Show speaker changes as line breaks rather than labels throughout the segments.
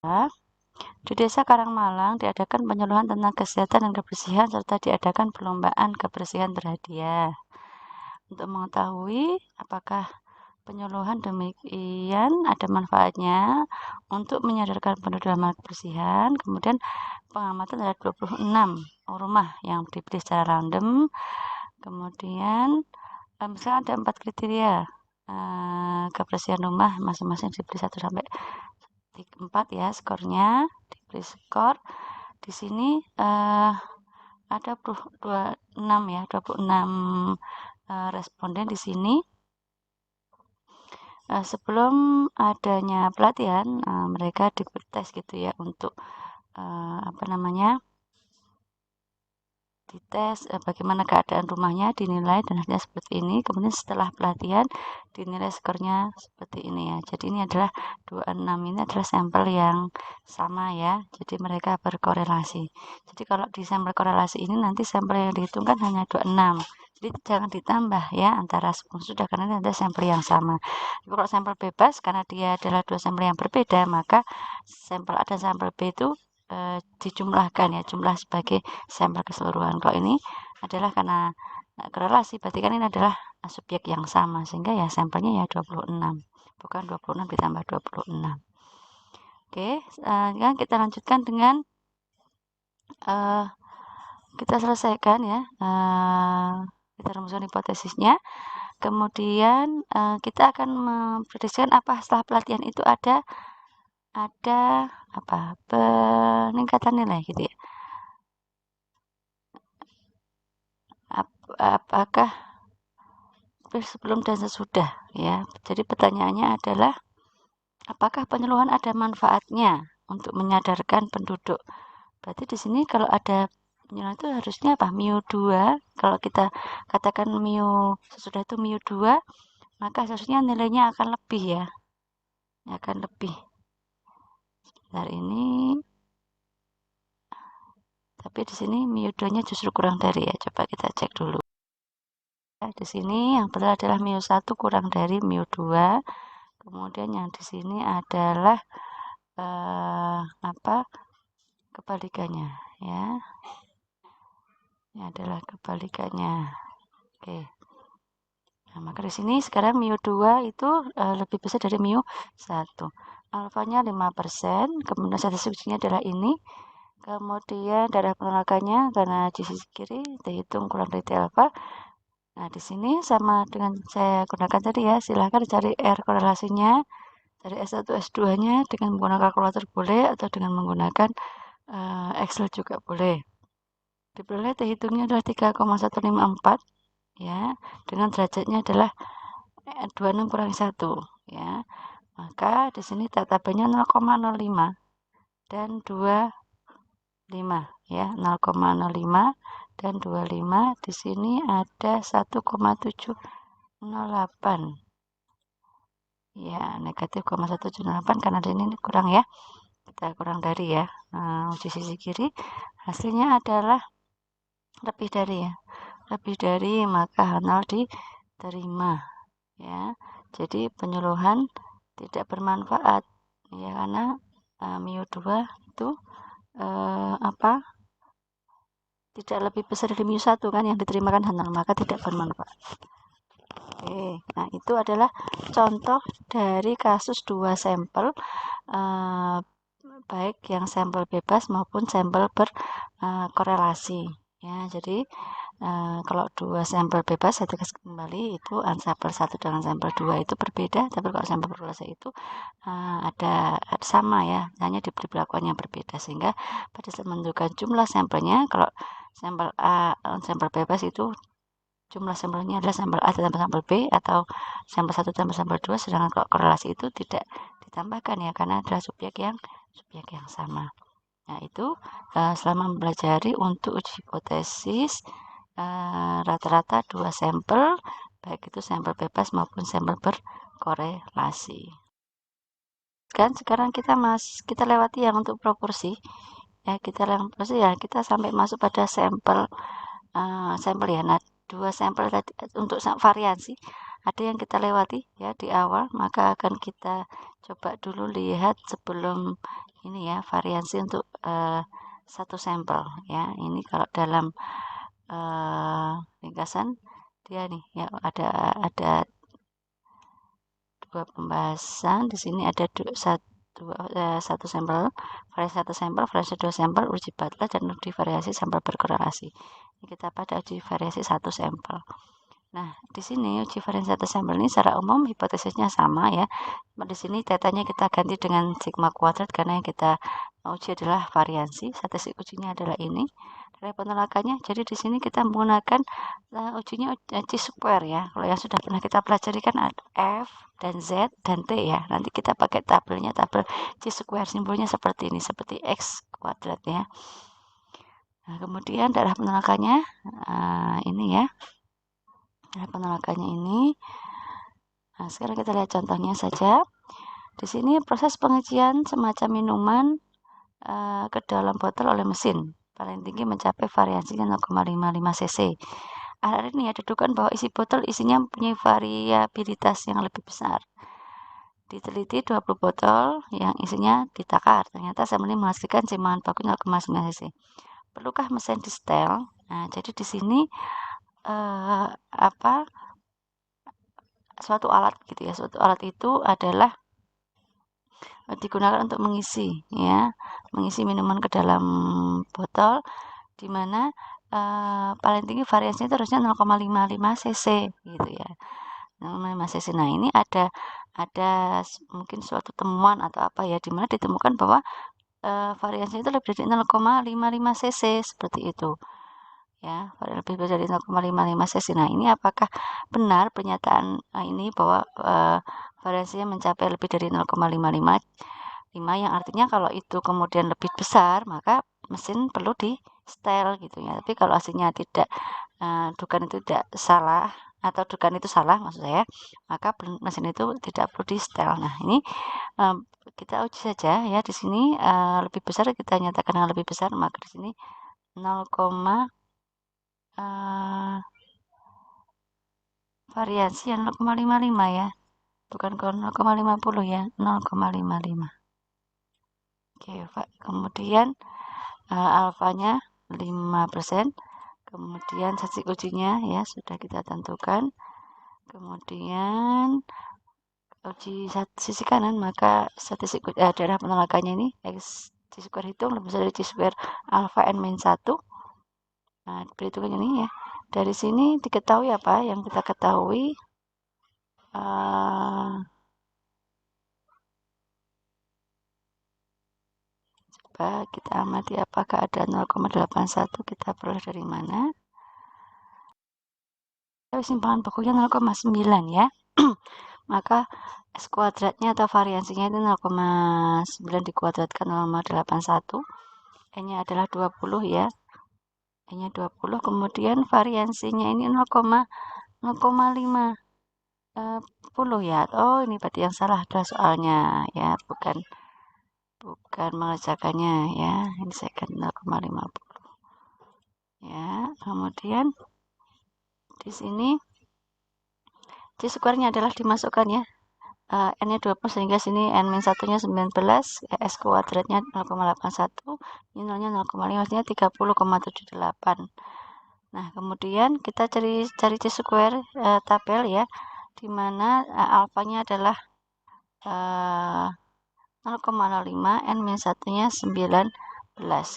Di Desa Karangmalang diadakan penyuluhan tentang kesehatan dan kebersihan serta diadakan perlombaan kebersihan berhadiah. Untuk mengetahui apakah penyuluhan demikian ada manfaatnya untuk menyadarkan penduduk dalam kebersihan, kemudian pengamatan terhadap 26 rumah yang dipilih secara random, kemudian misalnya ada 4 kriteria kebersihan rumah masing-masing dipilih 1 sampai 4 ya skornya, diberi skor. Di sini ada 26 ya, 26 responden di sini. Sebelum adanya pelatihan, mereka dites gitu ya untuk dites bagaimana keadaan rumahnya, dinilai dan hasilnya seperti ini. Kemudian setelah pelatihan dinilai skornya seperti ini ya. Jadi ini adalah 26 ini adalah sampel yang sama ya. Jadi mereka berkorelasi. Jadi kalau di sampel korelasi ini nanti sampel yang dihitung kan hanya 26. Jadi jangan ditambah ya antara sudah karena ini ada sampel yang sama. Jadi kalau sampel bebas karena dia adalah 2 sampel yang berbeda, maka sampel A dan sampel B itu dijumlahkan ya, jumlah sebagai sampel keseluruhan. Kalau ini adalah karena korelasi, berarti kan ini adalah subjek yang sama, sehingga ya sampelnya ya 26, bukan 26 ditambah 26. Oke, sekarang kita lanjutkan dengan kita selesaikan ya, kita rumuskan hipotesisnya. Kemudian kita akan memprediksikan apa setelah pelatihan itu ada apa peningkatan nilai gitu ya. Apakah sebelum dan sesudah ya. Jadi pertanyaannya adalah apakah penyuluhan ada manfaatnya untuk menyadarkan penduduk? Berarti di sini kalau ada penyuluhan itu harusnya apa? Mu 2. Kalau kita katakan mu sesudah itu mu 2, maka seharusnya nilainya akan lebih ya. Akan lebih. Sebentar ini. Tapi di sini mu 2-nya justru kurang dari ya. Coba kita cek dulu. Di sini yang benar adalah mu 1 kurang dari mu 2. Kemudian yang di sini adalah kebalikannya ya. Ini adalah kebalikannya. Oke. Nah, maka di sini sekarang mu 2 itu lebih besar dari mu 1. Alfanya 5%, kemudian statistiknya adalah ini. Kemudian darah penolakannya karena di sisi kiri dihitung kurang dari T alfa. Nah, di sini sama dengan saya gunakan tadi ya, silahkan cari R korelasinya, cari S1, S2-nya dengan menggunakan kalkulator boleh atau dengan menggunakan Excel juga boleh. Diperoleh hitungnya adalah 3,154 ya, dengan derajatnya adalah 26 kurangi 1 ya. Maka di sini tabelnya 0,05 dan 25 ya, 0,05 dan 25. Di sini ada 1,708 ya, negatif 0,178 karena di ini kurang ya, kita kurang dari ya. Di sisi kiri hasilnya adalah lebih dari ya, lebih dari, maka 0 diterima ya. Jadi penyuluhan tidak bermanfaat ya, karena mu 2 itu tidak lebih besar dari mu 1 kan, yang diterima kan 0, maka tidak bermanfaat. Oke, nah itu adalah contoh dari kasus 2 sampel baik yang sampel bebas maupun sampel berkorelasi ya. Jadi kalau 2 sampel bebas, saya tegas kembali, itu sampel 1 dengan sampel 2 itu berbeda, tapi kalau sampel berkorelasi itu ada sama ya, hanya diberi perlakuan yang berbeda, sehingga pada saat menentukan jumlah sampelnya, kalau sampel A, sampel bebas itu jumlah sampelnya adalah sampel A tambah sampel B atau sampel 1 tambah sampel 2, sedangkan kalau korelasi itu tidak ditambahkan ya, karena adalah subjek yang sama. Nah, itu selama mempelajari untuk uji hipotesis rata-rata 2 sampel, baik itu sampel bebas maupun sampel berkorelasi. Kan sekarang kita lewati yang untuk proporsi. Ya, kita sampai masuk pada sampel ya. Nah, 2 sampel tadi untuk variansi. ada yang kita lewati ya di awal, maka akan kita coba dulu lihat sebelum ini ya, variansi untuk satu sampel ya. Ini kalau dalam ringkasan dia nih ya, ada dua pembahasan. Di sini ada satu sampel, variasi satu sampel, variasi dua sampel, uji Butler, dan uji variasi sampel berkorelasi. Ini kita pada uji variasi satu sampel. Nah, di sini uji variasi satu sampel ini secara umum hipotesisnya sama ya. Di sini tetanya kita ganti dengan sigma kuadrat karena yang kita uji adalah variasi. Statistik ujinya adalah ini. Dari penolakannya, jadi di sini kita menggunakan ujinya C square ya. Kalau yang sudah pernah kita pelajari kan ada F dan Z dan T ya. Nanti kita pakai tabelnya, tabel C square, simbolnya seperti ini, seperti X kuadrat ya. Nah, kemudian darah penolakannya ini ya. Darah penolakannya ini. Nah, sekarang kita lihat contohnya saja. Di sini proses pengujian semacam minuman ke dalam botol oleh mesin. Paling tinggi mencapai variasinya 0,55 cc. Hari ini ya dedukan bahwa isi botol isinya mempunyai variabilitas yang lebih besar. Diteliti 20 botol yang isinya ditakar. Ternyata sampel ini menghasilkan cemaran baku 0,9 cc. Perlukah mesin di setel? Nah, jadi di sini suatu alat gitu ya. Suatu alat itu adalah digunakan untuk mengisi minuman ke dalam botol, di mana paling tinggi variasinya itu harusnya 0,55 cc gitu ya. 0,5 cc. Nah, ini ada mungkin suatu temuan atau apa ya, di mana ditemukan bahwa variasinya itu lebih dari 0,55 cc seperti itu ya, lebih dari 0,55 cc. Nah, ini apakah benar pernyataan ini bahwa variasinya mencapai lebih dari 0,55 yang artinya kalau itu kemudian lebih besar maka mesin perlu di setel gitu ya. Tapi kalau hasilnya tidak dugaan itu tidak salah atau dugaan itu salah maksud saya, maka mesin itu tidak perlu di setel. Nah, ini kita uji saja ya. Di sini lebih besar, kita nyatakan yang lebih besar, maka di sini 0, variasi yang 0,55 ya, bukan 0,50 ya, 0,55. Oke, Pak. Kemudian alfanya 5%. Kemudian statistik ujinya ya sudah kita tentukan. Kemudian uji sisi kanan, maka statistik darah penolakannya ini X C square hitung lebih besar dari C square alfa n min 1. Nah, perhitungan ini ya. Dari sini diketahui apa yang kita ketahui? Coba kita amati apakah ada 0,81, kita peroleh dari mana? Simpangan bakunya 0,9 ya. Maka S kuadratnya atau variansinya itu 0,9 dikuadratkan 0,81. N-nya adalah 20 ya. N-nya 20, kemudian variansinya ini 0,5 ya. Oh, ini berarti yang salah adalah soalnya ya, bukan mengerjakannya ya. Ini saya kan 0,50 ya. Kemudian di sini C square-nya adalah dimasukkan ya. N-nya 20 sehingga sini N-1-nya 19, S kuadratnya 0,81, ini nolnya 0,5, artinya 30,78. Nah, kemudian kita cari C square tabel ya, di mana alfanya adalah 0,05, N-1-nya 19.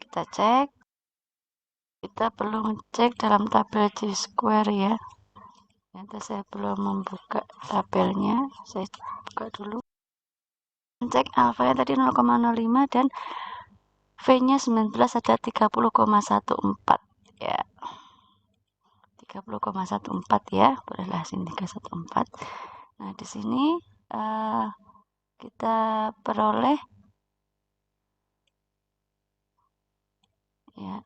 Kita cek. Kita perlu ngecek dalam tabel C square ya. Ternyata saya belum membuka tabelnya, saya buka dulu. Cek alfanya tadi 0,05 dan V-nya 19 ada 30,14 ya. 30,14 ya. Bolehlah sini 314. Nah, di sini kita peroleh ya.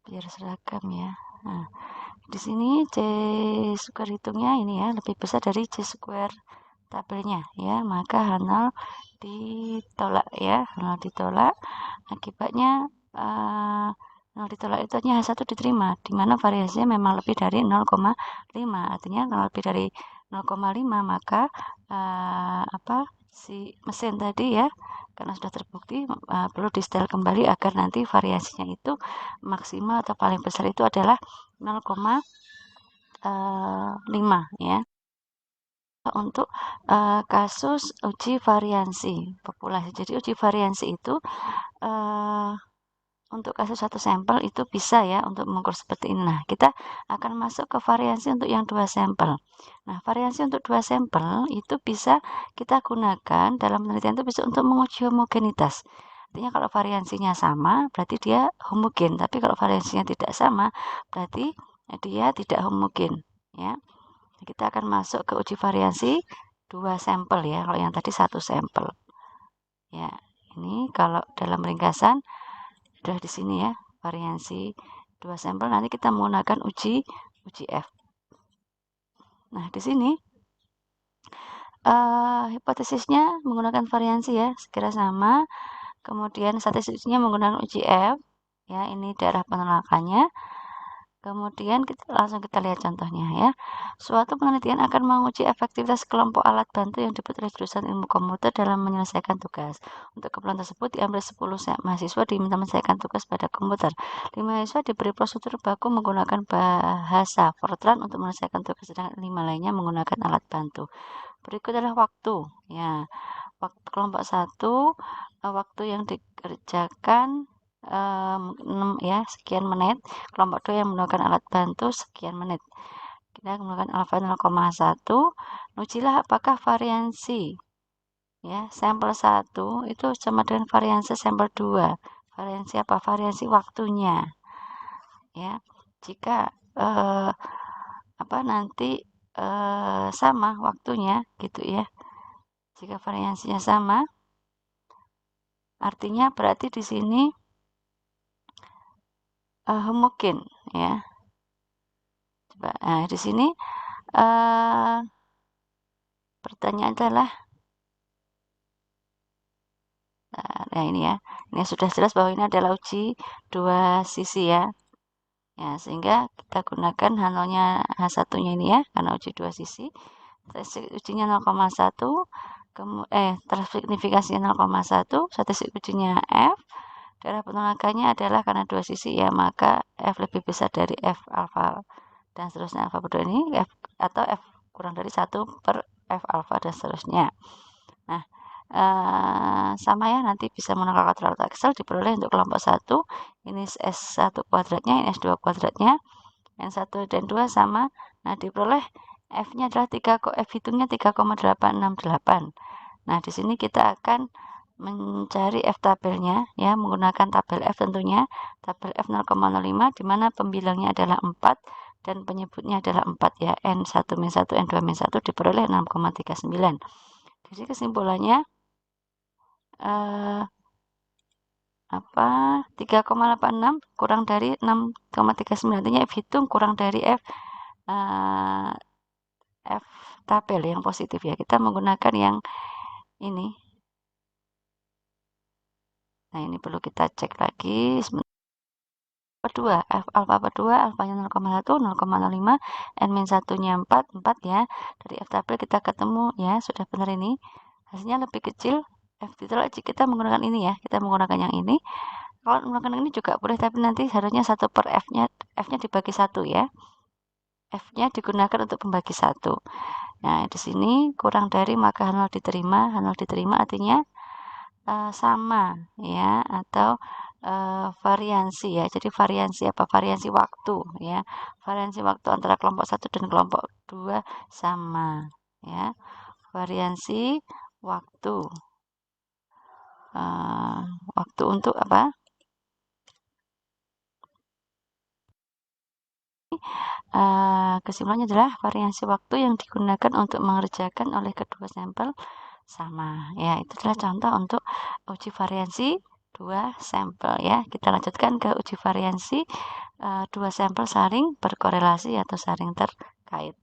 Biar seragam ya. Nah, di sini C square hitungnya ini ya lebih besar dari C square tabelnya ya, maka H0 ditolak ya, H0 ditolak. Akibatnya 0 ditolak itu artinya H1 diterima, di mana variasinya memang lebih dari 0,5. Artinya kalau lebih dari 0,5 maka si mesin tadi ya, karena sudah terbukti perlu di setel kembali agar nanti variasinya itu maksimal atau paling besar itu adalah 0,5 ya. Untuk kasus uji variansi populasi. Jadi uji variansi itu untuk kasus satu sampel itu bisa ya untuk mengukur seperti ini. Nah, kita akan masuk ke variansi untuk yang 2 sampel. Nah, variansi untuk 2 sampel itu bisa kita gunakan dalam penelitian itu bisa untuk menguji homogenitas. Artinya kalau variansinya sama, berarti dia homogen. Tapi kalau variansinya tidak sama, berarti dia tidak homogen. Ya, kita akan masuk ke uji variansi 2 sampel ya. Kalau yang tadi 1 sampel. Ya, ini kalau dalam ringkasan sudah di sini ya, variansi 2 sampel. Nanti kita menggunakan uji F. Nah, di sini hipotesisnya menggunakan variansi ya, sekira sama. Kemudian statistiknya menggunakan uji F. Ya, ini daerah penolakannya. Kemudian langsung kita lihat contohnya ya. Suatu penelitian akan menguji efektivitas kelompok alat bantu yang dibuat oleh jurusan ilmu komputer dalam menyelesaikan tugas. Untuk keperluan tersebut diambil 10 mahasiswa diminta menyelesaikan tugas pada komputer. 5 mahasiswa diberi prosedur baku menggunakan bahasa Fortran untuk menyelesaikan tugas, sedangkan 5 lainnya menggunakan alat bantu. Berikut adalah waktu ya. Waktu kelompok 1 waktu yang dikerjakan 6 ya, sekian menit. Kelompok 2 yang menggunakan alat bantu sekian menit. Kita menggunakan alfa 0,1. Ujilah apakah variansi ya sampel 1 itu sama dengan variansi sampel 2. Variansi apa? Variansi waktunya. Ya. Jika nanti sama waktunya gitu ya. Jika variansinya sama, artinya berarti di sini homogen ya. Coba, di sini pertanyaan adalah, nah ini ya, ini sudah jelas bahwa ini adalah uji 2 sisi ya. Ya, sehingga kita gunakan H0-nya H1-nya ini ya, karena uji 2 sisi. Statistik ujinya 0,1, signifikasinya 0,1, statistik ujinya F. Daerah penolakannya adalah karena 2 sisi ya, maka F lebih besar dari F alfa dan seterusnya, alfa berdua ini F atau F kurang dari 1 per F alfa dan seterusnya. Nah, sama ya, nanti bisa menggunakan kalkulator Excel diperoleh untuk kelompok 1 ini S1 kuadratnya, ini S2 kuadratnya, N1 dan 2 sama. Nah, diperoleh F-nya adalah F hitungnya 3,868. Nah, di sini kita akan mencari F tabelnya ya, menggunakan tabel F tentunya, tabel F 0,05 di mana pembilangnya adalah 4 dan penyebutnya adalah 4 ya, N1-1, N2-1 diperoleh 6,39. Jadi kesimpulannya 3,86 kurang dari 6,39, artinya F hitung kurang dari F tabel yang positif ya. Kita menggunakan yang ini. Nah, ini perlu kita cek lagi. F alfa per 2, alfanya 0,1, 0,05, N-1-nya 4 ya. Dari F tabel kita ketemu ya, sudah benar ini. Hasilnya lebih kecil. F ditolak kita menggunakan ini ya, kita menggunakan yang ini. Kalau menggunakan ini juga boleh, tapi nanti harusnya 1 per F-nya dibagi 1 ya. F-nya digunakan untuk pembagi 1. Nah, di sini kurang dari maka H0 diterima. H0 diterima artinya sama ya, atau variansi ya. Jadi variansi apa? Variansi waktu ya. Variansi waktu antara kelompok 1 dan kelompok 2 sama ya. Variansi waktu. Waktu untuk apa? Kesimpulannya adalah variansi waktu yang digunakan untuk mengerjakan oleh kedua sampel sama ya. Itu adalah contoh untuk uji variansi 2 sampel ya. Kita lanjutkan ke uji variansi 2 sampel saling berkorelasi atau saling terkait.